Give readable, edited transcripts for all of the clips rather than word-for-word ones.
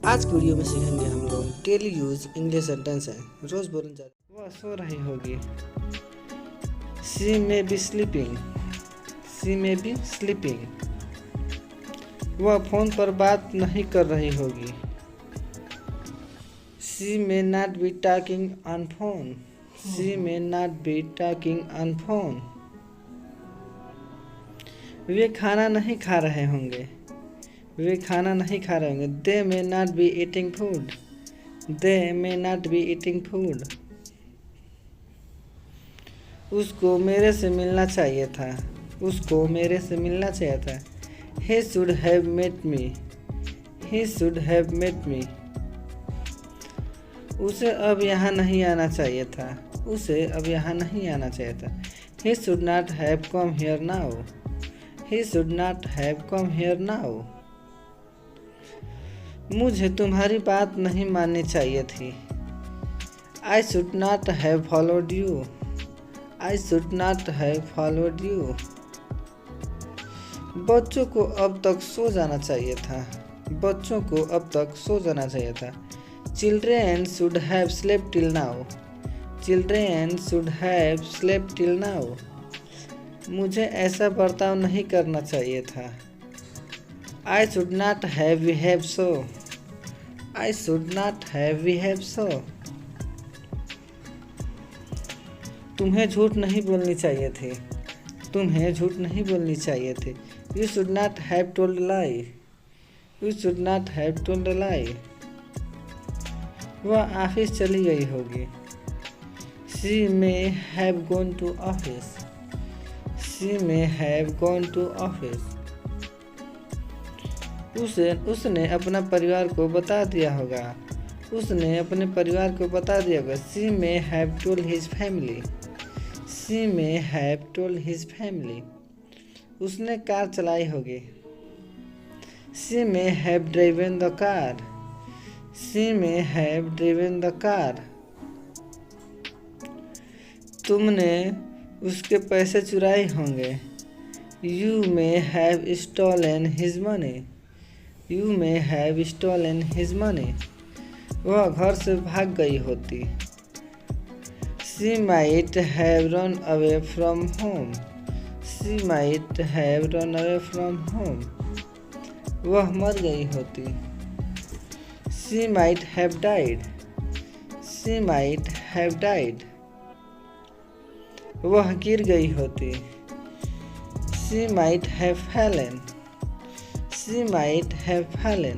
आज की वीडियो में सीखेंगे हम लोग डेली यूज इंग्लिश सेंटेंस है, रोज बोलने जाते। वह सो रही होगी। She may be sleeping. She may be sleeping. वह फोन पर बात नहीं कर रही होगी। She may not be talking on phone. She may not be talking on phone. वे खाना नहीं खा रहे होंगे। वे खाना नहीं खा रहे होंगे। They may not be eating food. They may not be eating food. उसको मेरे से मिलना चाहिए था। उसको मेरे से मिलना चाहिए था। He should have met me. He should have met me. उसे अब यहाँ नहीं आना चाहिए था। उसे अब यहाँ नहीं आना चाहिए था। He should not have come here now. He should not have come here now. मुझे तुम्हारी बात नहीं माननी चाहिए थी। I should not have followed you. I should not have followed you. बच्चों को अब तक सो जाना चाहिए था। बच्चों को अब तक सो जाना चाहिए था। Children should have slept till now. Children should have slept till now. मुझे ऐसा बर्ताव नहीं करना चाहिए था। I should not have behaved so. I should not have behaved so. तुम्हें झूठ नहीं बोलनी चाहिए थी। तुम्हें झूठ नहीं बोलनी चाहिए थी। You should not have told a lie. You should not have told a lie. वह ऑफिस चली गई होगी। She may have gone to office. She may have gone to office. उसने अपना परिवार को बता दिया होगा। उसने अपने परिवार को बता दिया होगा। She may have told his family. She may have told his family. उसने कार चलाई होगी। She may have driven the car. She may have driven the car. तुमने उसके पैसे चुराए होंगे। You may have stolen his money. You may have stolen his money. वह घर से भाग गई होती। She might have run away from home. She might have run away from home. वह मर गई होती। She might have died. She might have died. वह गिर गई होती। She might have fallen. She might have fallen.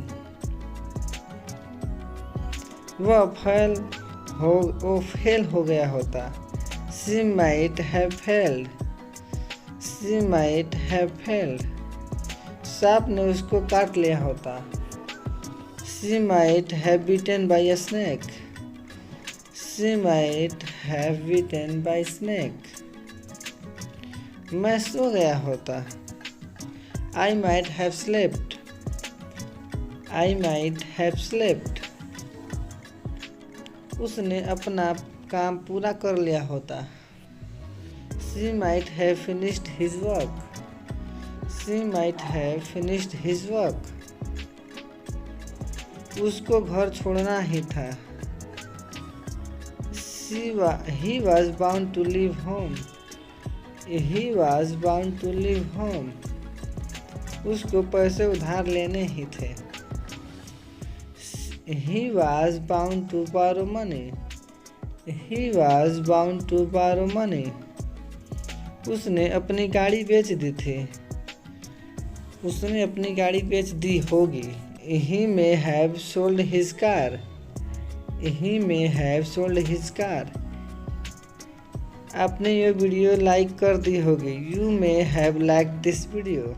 वह फेल हो गया होता। She might have failed. She might have failed. सांप ने उसको काट लिया होता। She might have bitten by a snake. She might have bitten by snake. मैं सो गया होता। I might have slept. I might have slept. उसने अपना काम पूरा कर लिया होता। She might have finished his work. She might have finished his work. उसको घर छोड़ना ही था। He was bound to leave home. He was bound to leave home. उसको पैसे उधार लेने ही थे। He was bound to borrow money. He was bound to borrow money. उसने अपनी गाड़ी बेच दी थी। उसने अपनी गाड़ी बेच दी होगी। He may have sold his car. He may have sold his car. आपने ये वीडियो लाइक कर दी होगी। You may have liked this video.